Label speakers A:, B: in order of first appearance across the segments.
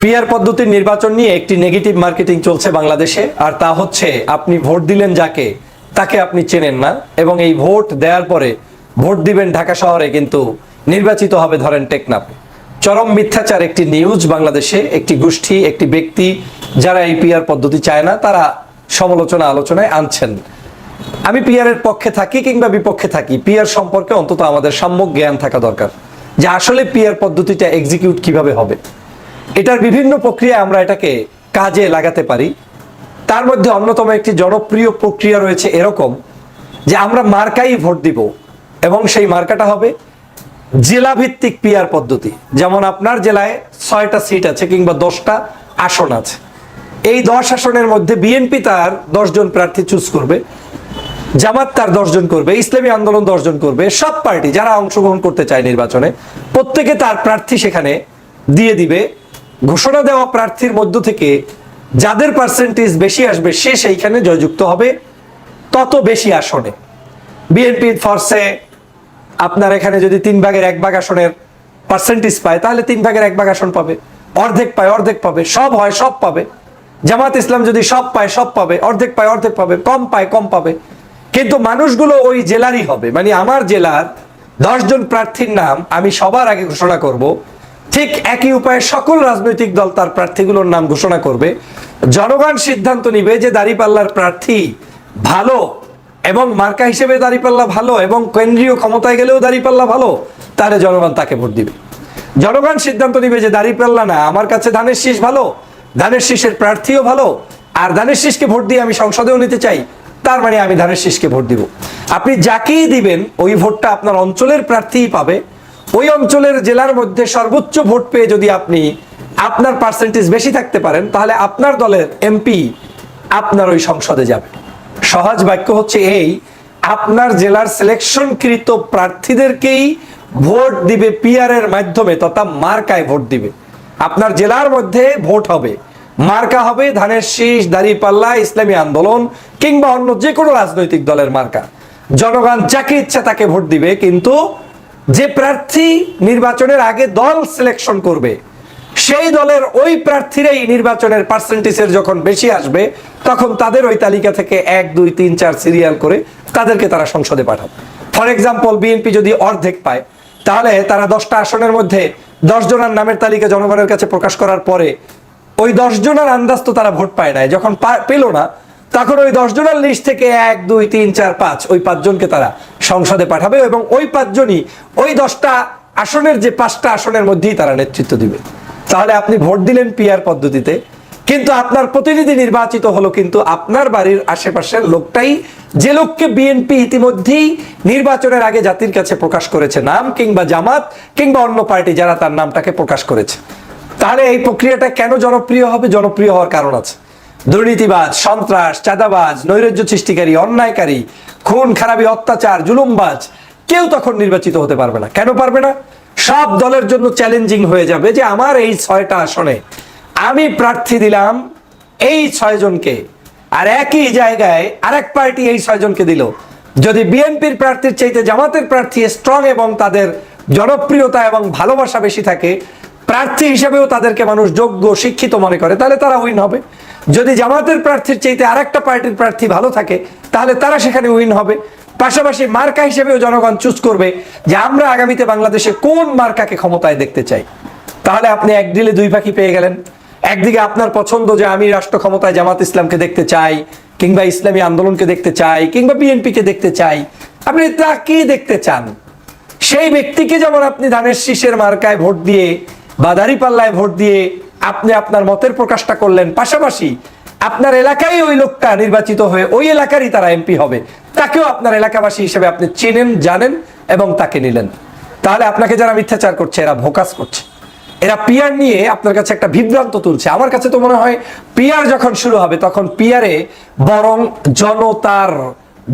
A: PR পদ্ধতির নির্বাচন নিয়ে একটি নেগেটিভ মার্কেটিং চলছে বাংলাদেশে, আর তা হচ্ছে আপনি ভোট দিলেন যাকে, তাকে আপনি চেনেন না, এবং এই ভোট দেওয়ার পরে ভোট দিবেন ঢাকা শহরে, কিন্তু নির্বাচিত হবে ধরেন টেকনাফে। চরম মিথ্যাচার একটি নিউজ বাংলাদেশে। একটি গোষ্ঠী, একটি ব্যক্তি যারা এই পিআর পদ্ধতি চায় না, তারা সমালোচনা আলোচনায় আনছেন। আমি পিআর এর পক্ষে থাকি কিংবা বিপক্ষে থাকি, পিআর সম্পর্কে অন্তত আমাদের সম্যক জ্ঞান থাকা দরকার যে আসলে পিআর পদ্ধতিটা এক্সিকিউট কিভাবে হবে। এটার বিভিন্ন প্রক্রিয়া আমরা এটাকে কাজে লাগাতে পারি। তার মধ্যে অন্যতম একটি জনপ্রিয় প্রক্রিয়া রয়েছে এরকম যে আমরা মার্কাই ভোট দিব, এবং সেই মার্কাটা হবে জেলা ভিত্তিক পিআর পদ্ধতি। যেমন আপনার জেলায় 6টা সিট আছে কিংবা 10টা আসন আছে, এই 10 আসনের মধ্যে বিএনপি তার 10 জন প্রার্থী চুজ করবে, জামাত তার 10 জন করবে, ইসলামী আন্দোলন 10 জন করবে। সব পার্টি যারা অংশগ্রহণ করতে চায় নির্বাচনে, প্রত্যেকে তার প্রার্থী সেখানে দিয়ে দিবে। ঘোষণা দেওয়া প্রার্থীর মধ্য থেকে যাদের পার্সেন্টেজ বেশি আসবে সে সেইখানে জয়যুক্ত হবে তত বেশি আসনে। বিএনপি ফরসে আপনার এখানে যদি 3 ভাগের 1 ভাগ আসনের পার্সেন্টেজ পায়, তাহলে 3 ভাগের 1 ভাগ আসন পাবে। অর্ধেক পায় অর্ধেক পাবে, সব হয় সব পাবে। জামাত ইসলাম যদি সব পায় সব পাবে, অর্ধেক পায় অর্ধেক পাবে, কম পায় কম পাবে। কিন্তু মানুষগুলো ওই জেলারই হবে। মানে আমার জেলার 10 জন প্রার্থীর নাম আমি সবার আগে ঘোষণা করব, ঠিক একই উপায়ে সকল রাজনৈতিক দল তার প্রার্থীগুলোর নাম ঘোষণা করবে। জনগণ সিদ্ধান্ত নিবে যে দাঁড়িপাল্লার প্রার্থী ভালো, এবং মার্কা হিসেবে দাঁড়িপাল্লা ভালো, এবং কেন্দ্রীয় ক্ষমতায় গেলেও দাঁড়িপাল্লা ভালো, তাহলে জনগণ তাকে ভোট দিবে। জনগণ সিদ্ধান্ত নিবে যে দাঁড়িপাল্লা না, আমার কাছে ধানের শীষ ভালো, ধানের শীষের প্রার্থীও ভালো, আর ধানের শীষকে ভোট দিয়ে আমি সংসদেও নিতে চাই, তার মানে আমি ধানের শীষকে ভোট দিব। আপনি যাকেই দিবেন ওই ভোটটা আপনার অঞ্চলের প্রার্থীই পাবে। ওই অঞ্চলের জেলার মধ্যে সর্বোচ্চ ভোট পেয়ে যদি আপনি আপনার পার্সেন্টেজ বেশি থাকতে পারেন, তাহলে আপনার দলের এমপি আপনার ওই সংসদে যাবে। সহজ বাক্য হচ্ছে এই, আপনার জেলার সিলেকশনকৃত প্রার্থীদেরকেই ভোট দিবে পিআর এর মাধ্যমে, তথা মার্কায় ভোট দিবে। আপনার জেলার মধ্যে ভোট হবে, মার্কা হবে ধানের শীষ, দাঁড়িপাল্লা, ইসলামী আন্দোলন কিংবা অন্য যে কোনো রাজনৈতিক দলের মার্কা। জনগণ যাকে ইচ্ছা তাকে ভোট দিবে, কিন্তু যে প্রার্থী নির্বাচনের আগে দল সিলেকশন করবে সেই দলের ওই প্রার্থীরাই নির্বাচনের পার্সেন্টেজের যখন বেশি আসবে, তখন তাদের ওই তালিকা থেকে 1, 2, 3, 4 সিরিয়াল করে তাদেরকে তারা সংসদে পাঠাবে। ফর এক্সাম্পল, বিএনপি যদি অর্ধেক পায়, তাহলে তারা 10টা আসনের মধ্যে 10 জনের নামের তালিকা জনগণের কাছে প্রকাশ করার পরে ওই 10 জনের আন্দাজ তো তারা ভোট পায় নাই, যখন পেল না, তখন ওই 10 জনের লিস্ট থেকে 1, 2, 3, 4, 5 ওই 5 জনকে তারা সংসদে পাঠাবে, এবং ওই 5 জনই ওই 10টা আসনের যে 5টা আসনের মধ্যেই তারা নেতৃত্ব দিবে। তাহলে আপনি ভোট দিলেন পিআর পদ্ধতিতে, কিন্তু আপনার প্রতিনিধি নির্বাচিত হলো কিন্তু আপনার বাড়ির আশেপাশের লোকটাই, যে লোককে বিএনপি ইতিমধ্যেই নির্বাচনের আগে জাতির কাছে প্রকাশ করেছে নাম, কিংবা জামাত কিংবা অন্য পার্টি যারা তার নামটাকে প্রকাশ করেছে। তাহলে এই প্রক্রিয়াটা কেন জনপ্রিয় হবে? জনপ্রিয় হওয়ার কারণ আছে। দুর্নীতিবাজ, সন্ত্রাস, চাঁদাবাজ, নৈরাজ্য সৃষ্টিকারী, অন্যায়কারী, খুন খারাপি, অত্যাচার, জুলুমবাজ কেউ তখন নির্বাচিত হতে পারবে না। কেন পারবে না? সব দলের জন্য চ্যালেঞ্জিং হয়ে যাবে যে আমার এই 6টা আসনে আমি প্রার্থী দিলাম এই 6 জনকে, আর একই জায়গায় আরেক পার্টি এই 6 জনকে দিল। যদি বিএনপির প্রার্থীর চাইতে জামাতের প্রার্থী স্ট্রং এবং তাদের জনপ্রিয়তা এবং ভালোবাসা বেশি থাকে, প্রার্থী হিসেবেও তাদেরকে মানুষ যোগ্য শিক্ষিত মনে করে, তাহলে তারা উইন হবে। যদি জামাতের প্রার্থীর চাইতে আরেকটা পার্টির প্রার্থী ভালো থাকে, তাহলে তারা সেখানে উইন হবে। পাশাপাশি মার্কা হিসেবেও জনগণ চুজ করবে যে আমরা আগামীতে বাংলাদেশে কোন মার্কাকে ক্ষমতায় দেখতে চাই। তাহলে আপনি এক ডিলে 2 পাখি পেয়ে গেলেন। একদিকে আপনার পছন্দ যে আমি রাষ্ট্র ক্ষমতায় জামাত ইসলামকে দেখতে চাই, কিংবা ইসলামী আন্দোলনকে দেখতে চাই, কিংবা বিএনপিকে দেখতে চাই, আপনি তাকেই দেখতে চান। সেই ব্যক্তিকে যেমন আপনি ধানের শীষের মার্কায় ভোট দিয়ে বা দাঁড়িপাল্লায় ভোট দিয়ে আপনি আপনার মতের প্রকাশটা করলেন, পাশাপাশি আপনার এলাকায় ওই লোকটা নির্বাচিত হয়ে ওই এলাকারই তারা এমপি হবে, তাকেও আপনার এলাকাবাসী হিসেবে আপনি চিনেন, জানেন এবং তাকে নিলেন। তাহলে আপনাকে যারা মিথ্যাচার করছে, এরা ভোকাস করছে, এরা পিআর নিয়ে আপনার কাছে একটা বিভ্রান্ত তুলছে। আমার কাছে তো মনে হয় পিআর যখন শুরু হবে তখন পিআরে বরং জনতার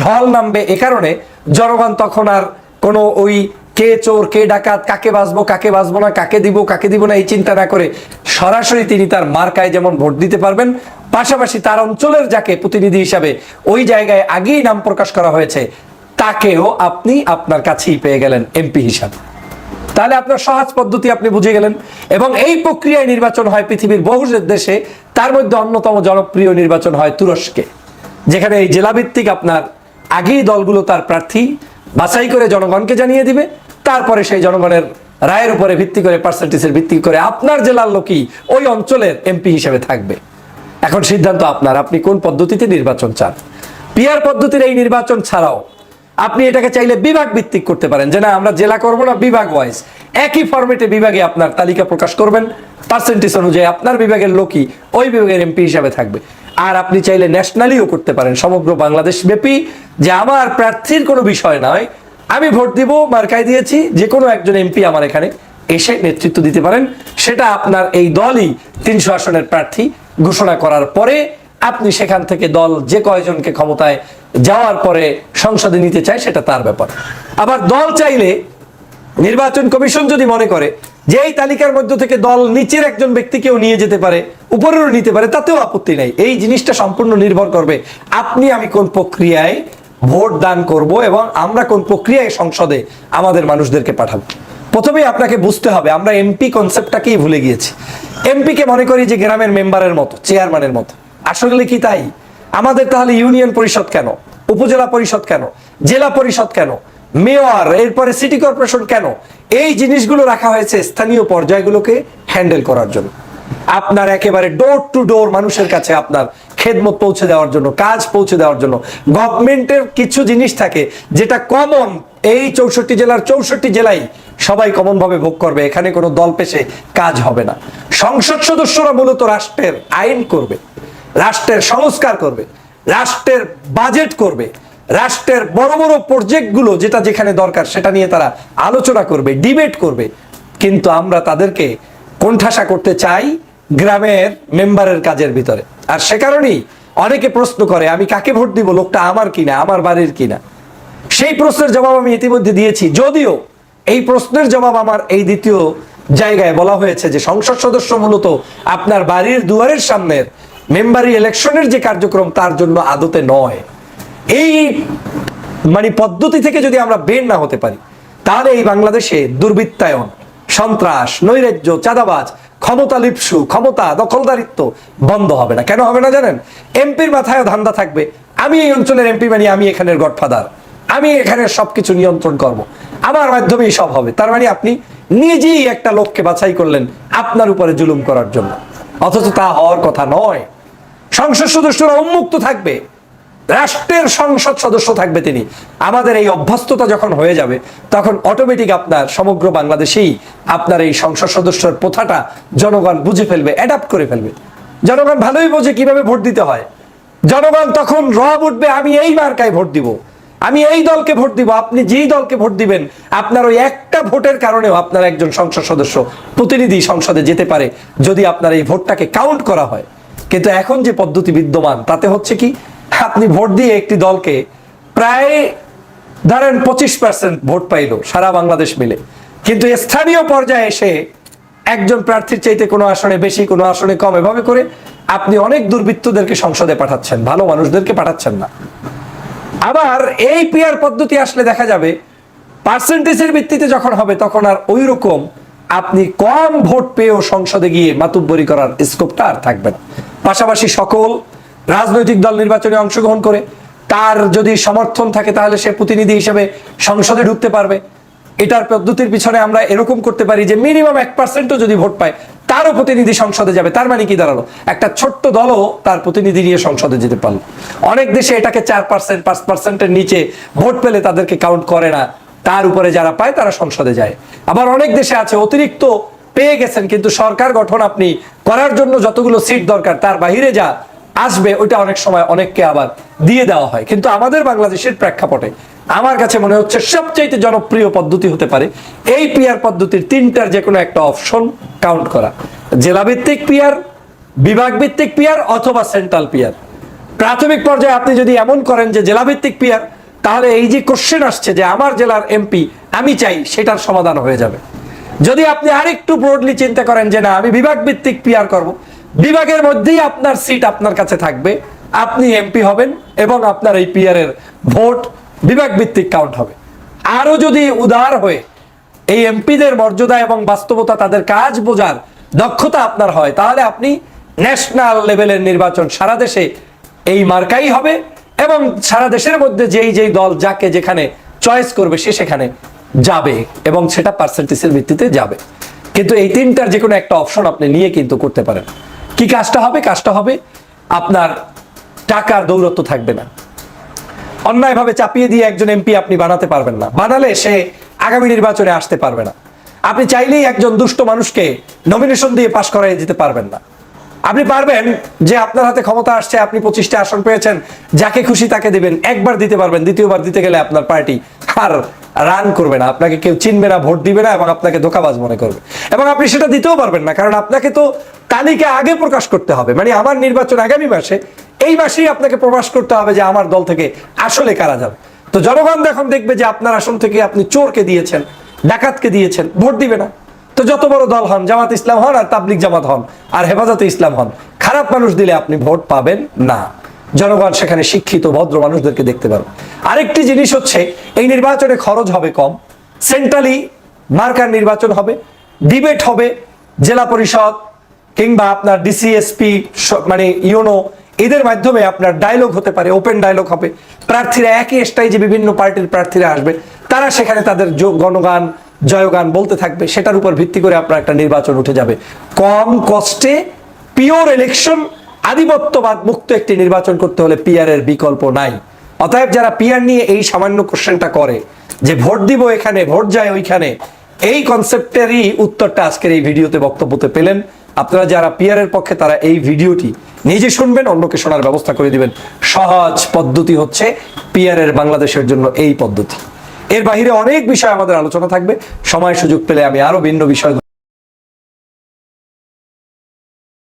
A: ঢল নামবে। এ কারণে জনগণ তখন আর কোনো ওই কে চোর কে ডাকাত, কাকে বাঁচবো কাকে বাঁচবো না, কাকে দিব না এই চিন্তা না করে সরাসরি তিনি তার মার্কায় যেমন ভোট দিতে পারবেন, পাশাপাশি তার অঞ্চলের যাকে প্রতিনিধি হিসাবে ওই জায়গায় আগেই নাম প্রকাশ করা হয়েছে তাকেও আপনি আপনার কাছেই পেয়ে গেলেন এমপি হিসাবে। তাহলে আপনার সহজ পদ্ধতি আপনি বুঝে গেলেন। এবং এই প্রক্রিয়ায় নির্বাচন হয় পৃথিবীর বহু দেশে, তার মধ্যে অন্যতম জনপ্রিয় নির্বাচন হয় তুরস্কে, যেখানে এই জেলাভিত্তিক আপনার আগেই দলগুলো তার প্রার্থী বাছাই করে জনগণকে জানিয়ে দিবে, তারপরে সেই জনগণের রায়ের উপরে ভিত্তি করে, পার্সেন্টেজের ভিত্তি করে আপনার জেলার লোকই ওই অঞ্চলের এমপি হিসেবে থাকবে। এখন সিদ্ধান্ত আপনার, আপনি কোন পদ্ধতিতে নির্বাচন চান। পিআর পদ্ধতির এই নির্বাচন ছাড়াও আপনি এটাকে চাইলে বিভাগ ভিত্তিক করতে পারেন, যে না আমরা জেলা করবো না, বিভাগ ওয়াইজ একই ফরম্যাটে বিভাগে আপনার তালিকা প্রকাশ করবেন, পার্সেন্টেজ অনুযায়ী আপনার বিভাগের লোকই ওই বিভাগের এমপি হিসাবে থাকবে। আর আপনি চাইলে ন্যাশনালিও করতে পারেন, সমগ্র বাংলাদেশ ব্যাপী, যে আমার প্রার্থীর কোনো বিষয় নয়, আমি ভোট দিব, মার্কায় দিয়েছি, যে কোনো একজন এমপি আমার এখানে এসে নেতৃত্ব দিতে পারেন। সেটা আপনার এই দলই 300 আসনের প্রার্থী ঘোষণা করার পরে আপনি সেখান থেকে দল যে কয়জনকে ক্ষমতায় যাওয়ার পরে সংসদে নিতে চায় সেটা তার ব্যাপার। আবার দল চাইলে, নির্বাচন কমিশন যদি মনে করে যে এই তালিকার মধ্য থেকে দল নিচের একজন ব্যক্তিকেও নিয়ে যেতে পারে, উপরেরও নিতে পারে, তাতেও আপত্তি নাই। এই জিনিসটা সম্পূর্ণ নির্ভর করবে আপনি আমি কোন প্রক্রিয়ায় ভোট দান করব এবং আমরা কোন প্রক্রিয়ায় সংসদে আমাদের মানুষদেরকে পাঠাবো। প্রথমেই আপনাকে বুঝতে হবে আমরা এমপি কনসেপ্টটাকেই ভুলে গিয়েছি। এমপিকে মনে করি যে গ্রামের মেম্বারের মতো, চেয়ারম্যানের মতো। আসলে কি তাই? আমাদের তাহলে ইউনিয়ন পরিষদ কেন, উপজেলা পরিষদ কেন, জেলা পরিষদ কেন, মেয়র, এরপরে সিটি কর্পোরেশন কেন? এই জিনিসগুলো রাখা হয়েছে স্থানীয় পর্যায়গুলোকে হ্যান্ডেল করার জন্য, আপনার একেবারে ডোর টু ডোর মানুষের কাছে আপনার খেদমত পৌঁছে দেওয়ার জন্য, কাজ পৌঁছে দেওয়ার জন্য। গভর্নমেন্টের কিছু জিনিস থাকে যেটা কমন, এই 64 জেলার 64 জেলায় সবাই কমন ভাবে ভোগ করবে, এখানে কোনো দল পেশে কাজ হবে না। সংসদ সদস্যরা মূলত রাষ্ট্রের আইন করবে, রাষ্ট্রের সংস্কার করবে, রাষ্ট্রের বাজেট করবে, রাষ্ট্রের বড় বড় প্রজেক্টগুলো যেটা যেখানে দরকার সেটা নিয়ে তারা আলোচনা করবে, ডিবেট করবে। কিন্তু আমরা তাদেরকে কোণঠাসা করতে চাই গ্রামের মেম্বারের কাজের ভিতরে। আর সে কারণেই অনেকে প্রশ্ন করে আমি কাকে ভোট দিব, লোকটা আমার কিনা, আমার বাড়ির কিনা। সেই প্রশ্নের জবাব আমি ইতিমধ্যে দিয়েছি, যদিও এই প্রশ্নের জবাব আমার এই দ্বিতীয় জায়গায় বলা হয়েছে যে সংসদ সদস্য মূলত আপনার বাড়ির দুয়ারের সামনের মেম্বারি ইলেকশনের যে কার্যক্রম তার জন্য আদতে নয়। এই পদ্ধতি থেকে যদি আমরা বের না হতে পারি তাহলে এই বাংলাদেশে দুর্বৃত্তায়ন, সন্ত্রাস, নৈরাজ্য, চাঁদাবাজ, ক্ষমতা লিপ্সু, ক্ষমতা দখলদারিত্ব বন্ধ হবে না। কেন হবে না জানেন? এমপির মাথায় ধান্দা থাকবে আমি এই অঞ্চলের এমপি, মানে আমি এখানের গডফাদার, আমি এখানের সবকিছু নিয়ন্ত্রণ করব, আমার মাধ্যমেই সব হবে। তার মানে আপনি নিজেই একটা লোককে বাছাই করলেন আপনার উপরে জুলুম করার জন্য, অথচ তা হওয়ার কথা নয়। সংসদ সদস্যরা উন্মুক্ত থাকবে, রাষ্ট্রের সংসদ সদস্য থাকবে তিনি। আমাদের এই অভ্যস্ততা যখন হয়ে যাবে তখন অটোমেটিক আপনার সমগ্র বাংলাদেশেই আপনার এই সংসদ সদস্যের প্রথাটা জনগণ বুঝে ফেলবে, অ্যাডাপ্ট করে ফেলবে। জনগণ ভালোই বোঝে কিভাবে ভোট দিতে হয়। জনগণ তখন রব উঠবে আমি এই মার্কায় ভোট দিব, আমি এই দলকে ভোট দিব। আপনি যেই দলকে ভোট দিবেন আপনার ওই একটা ভোটের কারণেও আপনার একজন সংসদ সদস্য, প্রতিনিধি সংসদে যেতে পারে যদি আপনার এই ভোটটাকে কাউন্ট করা হয়। কিন্তু এখন যে পদ্ধতি বিদ্যমান তাতে হচ্ছে কি, আপনি ভোট দিয়ে একটি দলকে প্রায় ধরেন 25% ভোট পাইলো সারা বাংলাদেশ মিলে, কিন্তু স্থানীয় পর্যায়ে এসে একজন প্রার্থীর চাইতে কোনো আসনে বেশি, কোনো আসনে কম, এভাবে করে আপনি অনেক দুর্বৃত্তদেরকে সংসদে পাঠাচ্ছেন, ভালো মানুষদেরকে পাঠাচ্ছেন না। আবার এই পিআর পদ্ধতি আসলে দেখা যাবে পার্সেন্টেজের ভিত্তিতে যখন হবে তখন আর ওই রকম আপনি কম ভোট পেয়েও সংসদে গিয়ে মাতুব্বরি করার স্কোপটা আর থাকবে না। পাশাপাশি সকল রাজনৈতিক দল নির্বাচনে অংশগ্রহণ করে তার যদি সমর্থন থাকে তাহলে সে প্রতিনিধি হিসেবে সংসদে ঢুকতে পারবে। এটার পদ্ধতির পিছনে আমরা এরকম করতে পারি যে মিনিমাম 1%ও যদি ভোট পায় তারও প্রতিনিধি সংসদে যাবে। তার মানে কি দাঁড়ালো, একটা ছোট্ট দলও তার প্রতিনিধি নিয়ে সংসদে যেতে পারলো। অনেক দেশে এটাকে 4%, 5%-এর নিচে ভোট পেলে তাদেরকে কাউন্ট করে না, তার উপরে যারা পায় তারা সংসদে যায়। আবার অনেক দেশে আছে অতিরিক্ত পেয়ে গেছেন কিন্তু সরকার গঠন আপনি করার জন্য যতগুলো সিট দরকার তার বাহিরে যা আসবে ওইটা অনেক সময় অনেককে আবার দিয়ে দেওয়া হয়। কিন্তু আমাদের বাংলাদেশের প্রেক্ষাপটে আমার কাছে মনে হচ্ছে সবচাইতে জনপ্রিয় পদ্ধতি হতে পারে এই পিআর পদ্ধতির 3টার যে কোনো একটা অপশন কাউন্ট করা। জেলা ভিত্তিক পিআর, বিভাগ ভিত্তিক পিআর অথবা সেন্ট্রাল পিআর। প্রাথমিক পর্যায়ে আপনি যদি এমন করেন যে জেলা ভিত্তিক পিআর, তাহলে এই যে কোশ্চেন আসছে যে আমার জেলার এমপি আমি চাই, সেটার সমাধান হয়ে যাবে। যদি আপনি আরেকটু ব্রডলি চিন্তা করেন যে না আমি বিভাগ ভিত্তিক পিআর করব, বিভাগের মধ্যেই আপনার সিট আপনার কাছে থাকবে, আপনি এমপি হবেন এবং আপনার এই পিআর এর ভোট বিভাগ ভিত্তিক কাউন্ট হবে। আরো যদি উদার হয়ে এই এমপিদের মর্যাদা এবং বাস্তবতা, তাদের কাজ বোঝার দক্ষতা আপনার হয়, তাহলে আপনি ন্যাশনাল লেভেলের নির্বাচন সারা দেশে এই মার্কাই হবে এবং সারা দেশের মধ্যে যেই দল যাকে যেখানে চয়েস করবে সে সেখানে যাবে এবং সেটা পার্সেন্টেজের ভিত্তিতে যাবে। কিন্তু এই তিনটার যে কোনো একটা অপশন আপনি নিয়ে কিন্তু করতে পারেন। কি কাজটা হবে? কাজটা হবে আপনার টাকার দৌরত্ব থাকবে না। অন্যায়ভাবে চাপিয়ে দিয়ে একজন এমপি আপনি বানাতে পারবেন না, বানালে সে আগামী নির্বাচনে আসতে পারবে না। আপনি চাইলেই একজন দুষ্ট মানুষকে নমিনেশন দিয়ে পাশ করাই দিতে পারবেন না। আপনি পারবেন যে আপনার হাতে ক্ষমতা আসছে, আপনি 25টা আসন পেয়েছেন, যাকে খুশি তাকে দিবেন, একবার দিতে পারবেন, দ্বিতীয়বার দিতে গেলে আপনার পার্টি আর রান করবে না, আপনাকে কেউ চিনবে না, ভোট দিবে না এবং আপনাকে ধোঁকাবাজ মনে করবে। এবং আপনি সেটা দিতেও পারবেন না, কারণ আপনাকে তো তালিকা আগে প্রকাশ করতে হবে। মানে আমার নির্বাচন আগামী মাসে, এই মাসেই আপনাকে প্রকাশ করতে হবে যে আমার দল থেকে আসলে কারা যাবে। তো জনগণ এখন দেখবে যে আপনার আসন থেকে আপনি চোরকে দিয়েছেন, ডাকাতকে দিয়েছেন, ভোট দিবে না। তো যত বড় দল হন, জামাত ইসলাম হন আর তাবলিগ জামাত হন আর হেফাজতে ইসলাম হন, খারাপ মানুষ দিলে আপনি ভোট পাবেন না। জনগণ সেখানে শিক্ষিত ভদ্র মানুষদেরকে দেখতে পারবে। আরেকটি জিনিস হচ্ছে, এই নির্বাচনে খরচ হবে কম, সেন্ট্রালি মার্কার নির্বাচন হবে, ডিবেট হবে, জেলা পরিষদ কিংবা আপনার ডিসিএসপি মানে ইউনো, এদের মাধ্যমে আপনার ডায়লগ হতে পারে, ওপেন ডায়লগ হবে। প্রার্থীরা একই স্টেজে বিভিন্ন পার্টির প্রার্থীরা আসবে, তারা সেখানে তাদের গণগান জয়গান বলতে থাকবে, সেটার উপর ভিত্তি করে আপনার একটা নির্বাচন উঠে যাবে। কম কষ্টে পিওর ইলেকশন, আধিপত্যবাদ মুক্ত একটি নির্বাচন করতে হলে পিআর এর বিকল্প নাই। অতএব যারা পিআর নিয়ে এই সামান্য কোশ্চেনটা করে যে ভোট দিব এখানে, ভোট যায় ওইখানে, এই কনসেপ্টেরই উত্তরটা আজকের এই ভিডিওতে বক্তব্যতে পেলেন। আপনারা যারা পিআর এর পক্ষে তারা এই ভিডিওটি নিজে শুনবেন, অন্যকে শোনার ব্যবস্থা করে দিবেন। সহজ পদ্ধতি হচ্ছে পিআর এর বাংলাদেশের জন্য এই পদ্ধতি। এর বাইরে অনেক বিষয় আমাদের আলোচনা থাকবে, সময় সুযোগ পেলে আমি আরো ভিন্ন বিষয়